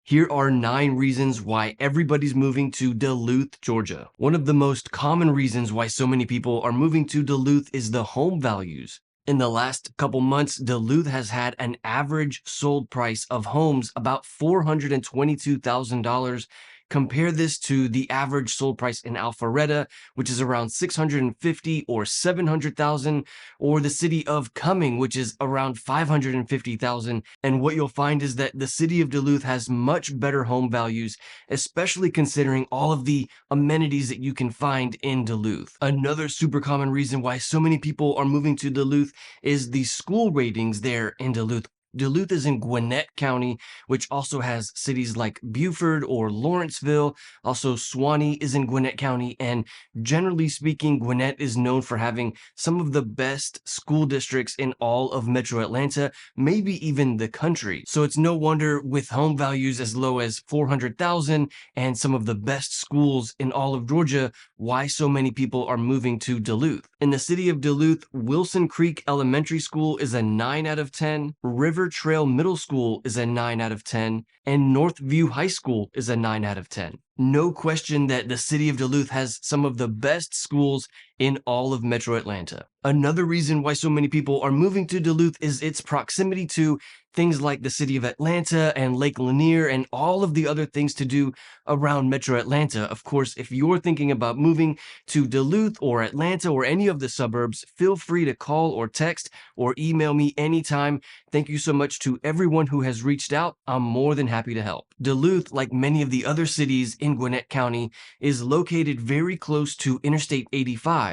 Here are 9 reasons why everybody's moving to Duluth, Georgia. One of the most common reasons why so many people are moving to Duluth is the home values. In the last couple months, Duluth has had an average sold price of homes about $422,000. Compare this to the average sold price in Alpharetta, which is around $650,000 or $700,000, or the city of Cumming, which is around $550,000. And what you'll find is that the city of Duluth has much better home values, especially considering all of the amenities that you can find in Duluth. Another super common reason why so many people are moving to Duluth is the school ratings there in Duluth. Duluth is in Gwinnett County, which also has cities like Beaufort or Lawrenceville. Also, Suwannee is in Gwinnett County, and generally speaking, Gwinnett is known for having some of the best school districts in all of Metro Atlanta, maybe even the country. So it's no wonder, with home values as low as $400,000 and some of the best schools in all of Georgia, why so many people are moving to Duluth. In the city of Duluth, Wilson Creek Elementary School is a 9 out of 10. River Trail Middle School is a 9 out of 10, and Northview High School is a 9 out of 10. No question that the city of Duluth has some of the best schools in all of Metro Atlanta. Another reason why so many people are moving to Duluth is its proximity to things like the city of Atlanta and Lake Lanier and all of the other things to do around Metro Atlanta. Of course, if you're thinking about moving to Duluth or Atlanta or any of the suburbs, feel free to call or text or email me anytime. Thank you so much to everyone who has reached out. I'm more than happy to help. Duluth, like many of the other cities in Gwinnett County, is located very close to Interstate 85.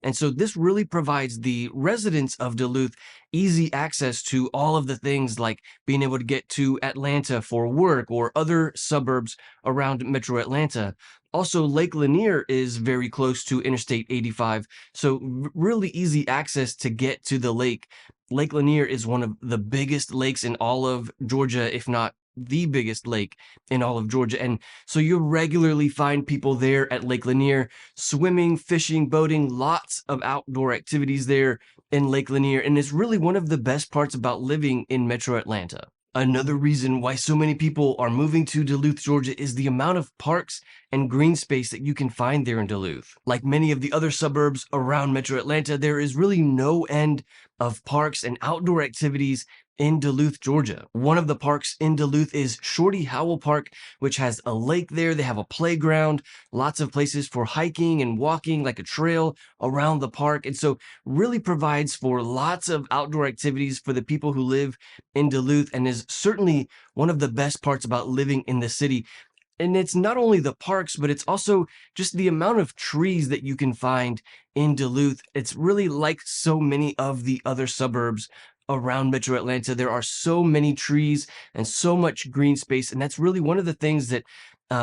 And so this really provides the residents of Duluth easy access to all of the things like being able to get to Atlanta for work or other suburbs around Metro Atlanta. Also, Lake Lanier is very close to Interstate 85, so really easy access to get to the lake. Lake Lanier is one of the biggest lakes in all of Georgia, if not the biggest lake in all of Georgia. And so you'll regularly find people there at Lake Lanier, swimming, fishing, boating, lots of outdoor activities there in Lake Lanier. And it's really one of the best parts about living in Metro Atlanta. Another reason why so many people are moving to Duluth, Georgia is the amount of parks and green space that you can find there in Duluth. Like many of the other suburbs around Metro Atlanta, there is really no end of parks and outdoor activities in Duluth, Georgia. One of the parks in Duluth is Shorty Howell Park, which has a lake there. They have a playground, lots of places for hiking and walking, like a trail around the park. And so really provides for lots of outdoor activities for the people who live in Duluth, and is certainly one of the best parts about living in the city. And it's not only the parks, but it's also just the amount of trees that you can find in Duluth. It's really like so many of the other suburbs around Metro Atlanta. There are so many trees and so much green space, and that's really one of the things that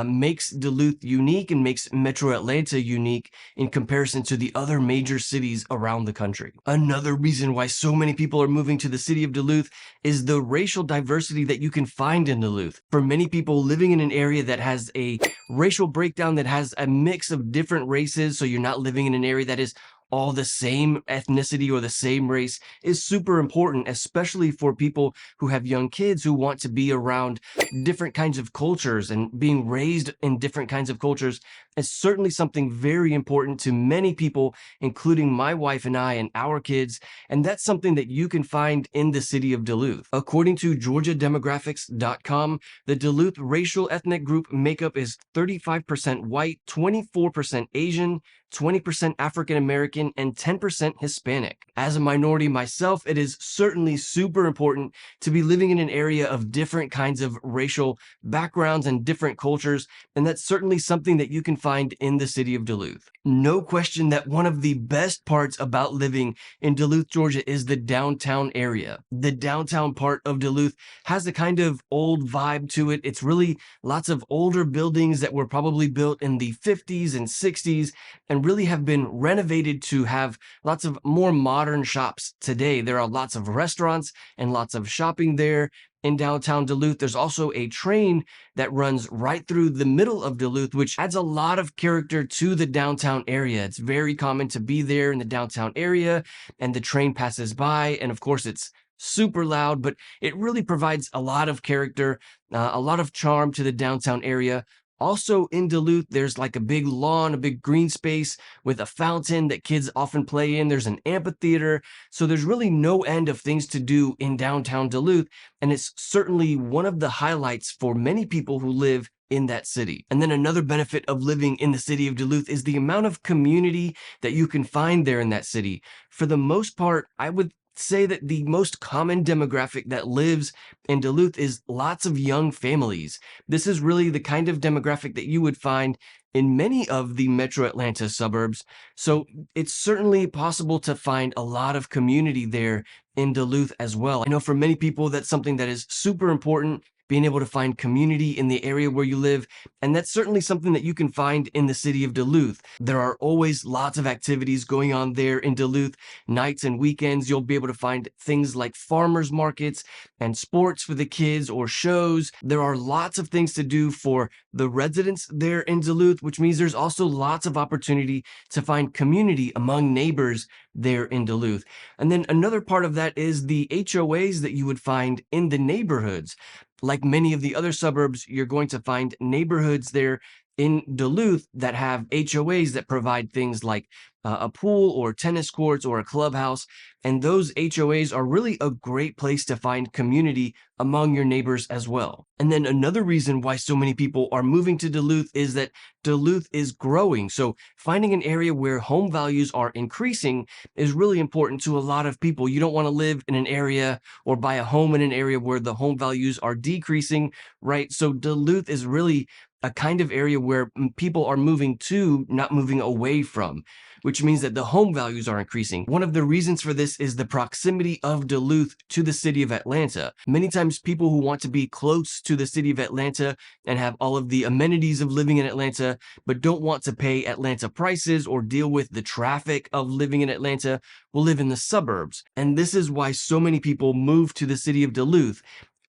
makes Duluth unique and makes Metro Atlanta unique in comparison to the other major cities around the country. Another reason why so many people are moving to the city of Duluth is the racial diversity that you can find in Duluth. For many people living in an area that has a racial breakdown, that has a mix of different races, so you're not living in an area that is all the same ethnicity or the same race, is super important, especially for people who have young kids who want to be around different kinds of cultures, and being raised in different kinds of cultures is certainly something very important to many people, including my wife and I and our kids. And that's something that you can find in the city of Duluth. According to GeorgiaDemographics.com, the Duluth racial ethnic group makeup is 35% white, 24% Asian, 20% African American, and 10% Hispanic. As a minority myself, it is certainly super important to be living in an area of different kinds of racial backgrounds and different cultures, and that's certainly something that you can find in the city of Duluth. No question that one of the best parts about living in Duluth, Georgia is the downtown area. The downtown part of Duluth has a kind of old vibe to it. It's really lots of older buildings that were probably built in the 50s and 60s and really have been renovated to have lots of more modern shops today. There are lots of restaurants and lots of shopping there. In downtown Duluth, there's also a train that runs right through the middle of Duluth, which adds a lot of character to the downtown area. It's very common to be there in the downtown area, and the train passes by. And of course, it's super loud, but it really provides a lot of character, a lot of charm to the downtown area. Also in Duluth, there's like a big lawn, a big green space with a fountain that kids often play in. There's an amphitheater. So there's really no end of things to do in downtown Duluth. And it's certainly one of the highlights for many people who live in that city. And then another benefit of living in the city of Duluth is the amount of community that you can find there in that city. For the most part, I would say that the most common demographic that lives in Duluth is lots of young families. This is really the kind of demographic that you would find in many of the metro Atlanta suburbs. So it's certainly possible to find a lot of community there in Duluth as well. I know for many people, that's something that is super important, being able to find community in the area where you live. And that's certainly something that you can find in the city of Duluth. There are always lots of activities going on there in Duluth. Nights and weekends, you'll be able to find things like farmers markets and sports for the kids or shows. There are lots of things to do for the residents there in Duluth, which means there's also lots of opportunity to find community among neighbors there in Duluth. And then another part of that is the HOAs that you would find in the neighborhoods. Like many of the other suburbs, you're going to find neighborhoods there in Duluth that have HOAs that provide things like a pool or tennis courts or a clubhouse. And those HOAs are really a great place to find community among your neighbors as well. And then another reason why so many people are moving to Duluth is that Duluth is growing. So finding an area where home values are increasing is really important to a lot of people. You don't want to live in an area or buy a home in an area where the home values are decreasing, right? So Duluth is really a kind of area where people are moving to, not moving away from, which means that the home values are increasing. One of the reasons for this is the proximity of Duluth to the city of Atlanta. Many times people who want to be close to the city of Atlanta and have all of the amenities of living in Atlanta, but don't want to pay Atlanta prices or deal with the traffic of living in Atlanta, will live in the suburbs. And this is why so many people move to the city of Duluth.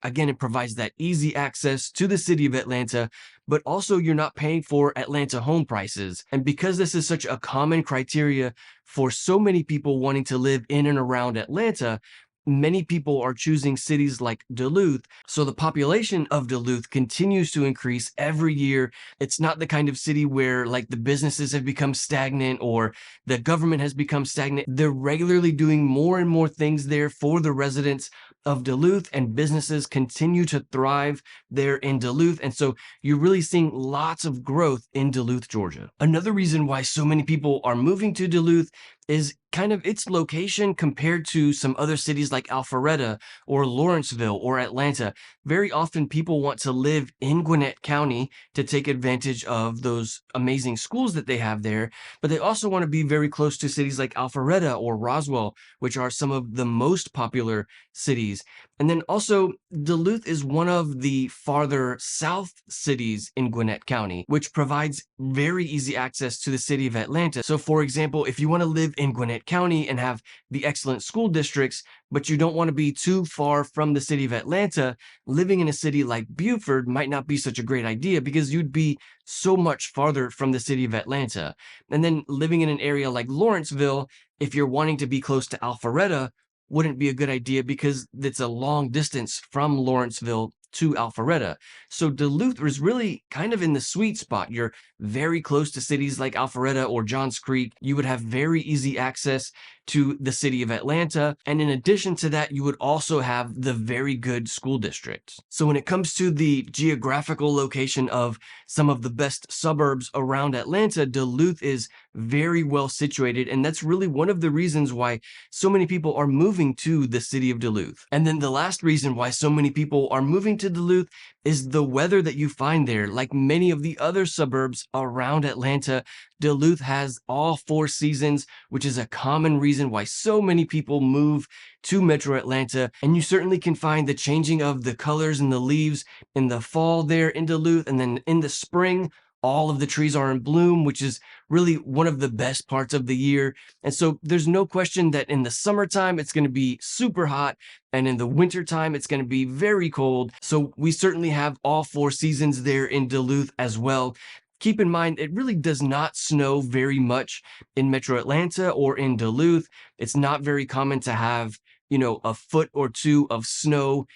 Again, it provides that easy access to the city of Atlanta, but also you're not paying for Atlanta home prices. And because this is such a common criteria for so many people wanting to live in and around Atlanta, many people are choosing cities like Duluth. So the population of Duluth continues to increase every year. It's not the kind of city where like the businesses have become stagnant or the government has become stagnant. They're regularly doing more and more things there for the residents of Duluth, and businesses continue to thrive there in Duluth. And so you're really seeing lots of growth in Duluth, Georgia. Another reason why so many people are moving to Duluth is kind of its location compared to some other cities like Alpharetta or Lawrenceville or Atlanta. Very often people want to live in Gwinnett County to take advantage of those amazing schools that they have there, but they also want to be very close to cities like Alpharetta or Roswell, which are some of the most popular cities. And then also Duluth is one of the farther south cities in Gwinnett County, which provides very easy access to the city of Atlanta. So for example, if you want to live in Gwinnett County and have the excellent school districts, but you don't want to be too far from the city of Atlanta, living in a city like Beaufort might not be such a great idea because you'd be so much farther from the city of Atlanta. And then living in an area like Lawrenceville, if you're wanting to be close to Alpharetta, wouldn't be a good idea because it's a long distance from Lawrenceville to Alpharetta. So Duluth is really kind of in the sweet spot. You're very close to cities like Alpharetta or Johns Creek. You would have very easy access to the city of Atlanta. And in addition to that, you would also have the very good school districts. So when it comes to the geographical location of some of the best suburbs around Atlanta, Duluth is very well situated. And that's really one of the reasons why so many people are moving to the city of Duluth. And then the last reason why so many people are moving to Duluth is the weather that you find there. Like many of the other suburbs around Atlanta, Duluth has all 4 seasons, which is a common reason why so many people move to Metro Atlanta. And you certainly can find the changing of the colors and the leaves in the fall there in Duluth. And then in the spring, all of the trees are in bloom, which is really one of the best parts of the year. And so there's no question that in the summertime, it's going to be super hot. And in the wintertime, it's going to be very cold. So we certainly have all 4 seasons there in Duluth as well. Keep in mind, it really does not snow very much in Metro Atlanta or in Duluth. It's not very common to have a foot or two of snow.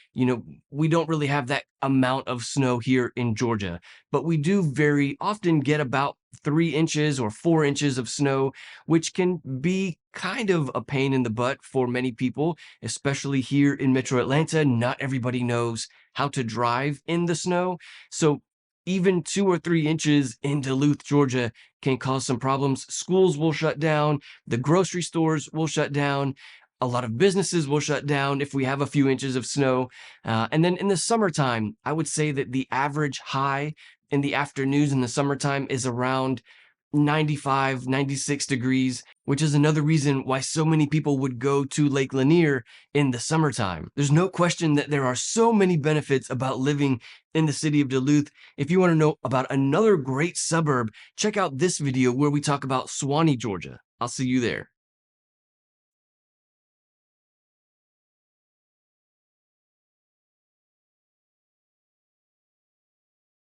We don't really have that amount of snow here in Georgia, but we do very often get about 3 inches or 4 inches of snow, which can be kind of a pain in the butt for many people, especially here in Metro Atlanta. Not everybody knows how to drive in the snow. So even 2 or 3 inches in Duluth, Georgia can cause some problems. Schools will shut down, the grocery stores will shut down, a lot of businesses will shut down if we have a few inches of snow. And then in the summertime, I would say that the average high in the afternoons in the summertime is around 95, 96 degrees, which is another reason why so many people would go to Lake Lanier in the summertime. There's no question that there are so many benefits about living in the city of Duluth. If you want to know about another great suburb, check out this video where we talk about Suwanee, Georgia. I'll see you there.